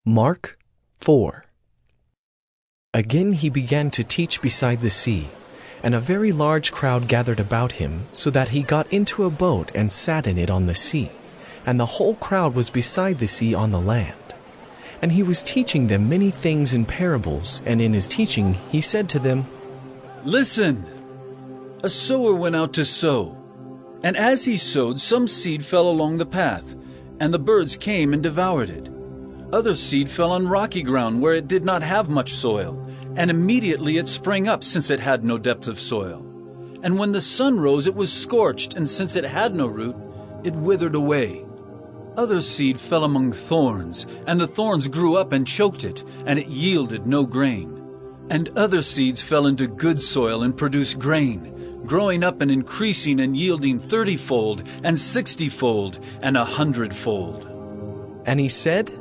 Mark 4. Again he began to teach beside the sea, and a very large crowd gathered about him, so that he got into a boat and sat in it on the sea, and the whole crowd was beside the sea on the land. And he was teaching them many things in parables, and in his teaching he said to them, "Listen! A sower went out to sow, and as he sowed, some seed fell along the path, and the birds came and devoured it. Other seed fell on rocky ground where it did not have much soil, and immediately it sprang up since it had no depth of soil. And when the sun rose, it was scorched, and since it had no root, it withered away. Other seed fell among thorns, and the thorns grew up and choked it, and it yielded no grain. And other seeds fell into good soil and produced grain, growing up and increasing and yielding 30-fold, and 60-fold, and 100-fold. And he said,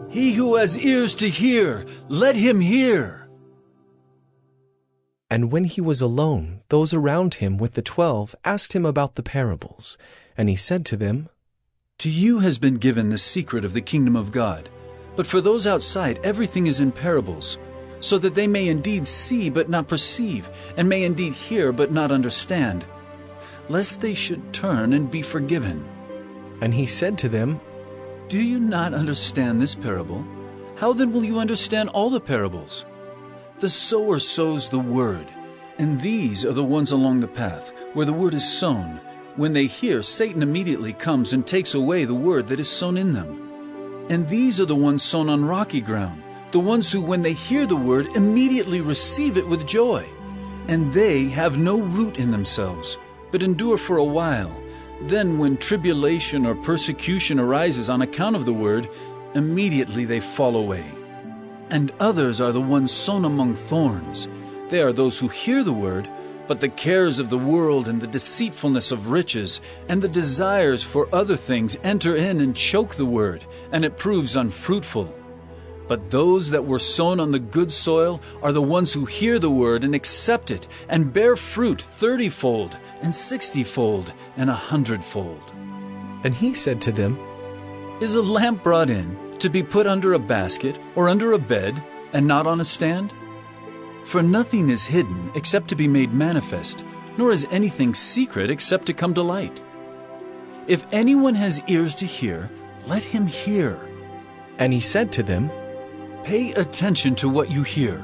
He who has ears to hear, let him hear." And when he was alone, those around him with the 12 asked him about the parables. And he said to them, To you has been given the secret of the kingdom of God, but for those outside everything is in parables, so that they may indeed see but not perceive, and may indeed hear but not understand, lest they should turn and be forgiven. And he said to them, Do you not understand this parable? How then will you understand all the parables? The sower sows the word, and these are the ones along the path, where the word is sown. When they hear, Satan immediately comes and takes away the word that is sown in them. And these are the ones sown on rocky ground, the ones who, when they hear the word, immediately receive it with joy. And they have no root in themselves, but endure for a while. Then when tribulation or persecution arises on account of the word, immediately they fall away. And others are the ones sown among thorns. They are those who hear the word, but the cares of the world and the deceitfulness of riches and the desires for other things enter in and choke the word, and it proves unfruitful. But those that were sown on the good soil are the ones who hear the word and accept it, and bear fruit 30-fold, and 60-fold, and 100-fold. And he said to them, Is a lamp brought in to be put under a basket or under a bed, and not on a stand? For nothing is hidden except to be made manifest, nor is anything secret except to come to light. If anyone has ears to hear, let him hear. And he said to them, Pay attention to what you hear.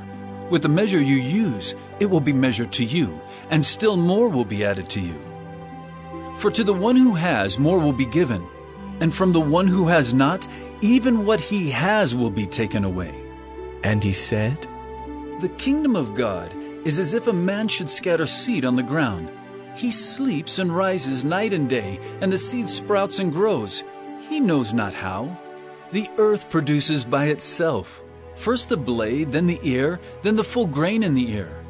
With the measure you use, it will be measured to you, and still more will be added to you. For to the one who has, more will be given, and from the one who has not, even what he has will be taken away. And he said, The kingdom of God is as if a man should scatter seed on the ground. He sleeps and rises night and day, and the seed sprouts and grows. He knows not how. The earth produces by itself, first the blade, then the ear, then the full grain in the ear.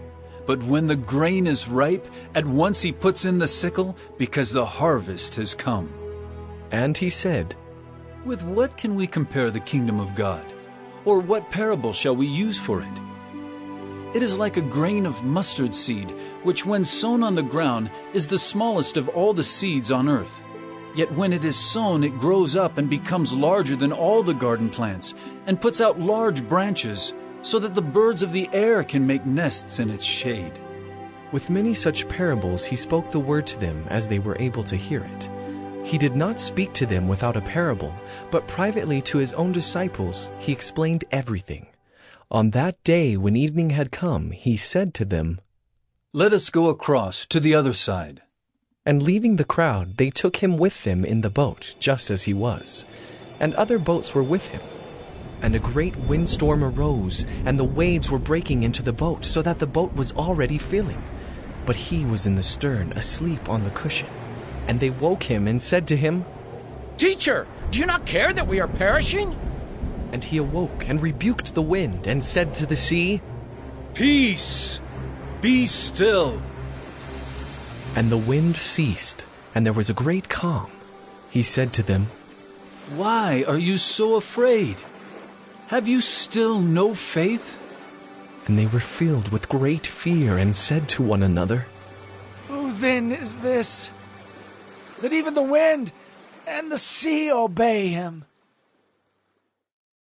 But when the grain is ripe, at once he puts in the sickle, because the harvest has come. And he said, With what can we compare the kingdom of God? Or what parable shall we use for it? It is like a grain of mustard seed, which when sown on the ground is the smallest of all the seeds on earth. Yet when it is sown, it grows up and becomes larger than all the garden plants, and puts out large branches, so that the birds of the air can make nests in its shade. With many such parables he spoke the word to them as they were able to hear it. He did not speak to them without a parable, but privately to his own disciples he explained everything. On that day when evening had come, he said to them, Let us go across to the other side. And leaving the crowd, they took him with them in the boat, just as he was. And other boats were with him. And a great windstorm arose, and the waves were breaking into the boat, so that the boat was already filling. But he was in the stern, asleep on the cushion. And they woke him and said to him, Teacher, do you not care that we are perishing? And he awoke and rebuked the wind, and said to the sea, Peace, be still. And the wind ceased, and there was a great calm. He said to them, Why are you so afraid? Have you still no faith? And they were filled with great fear, and said to one another, Who then is this, that even the wind and the sea obey him?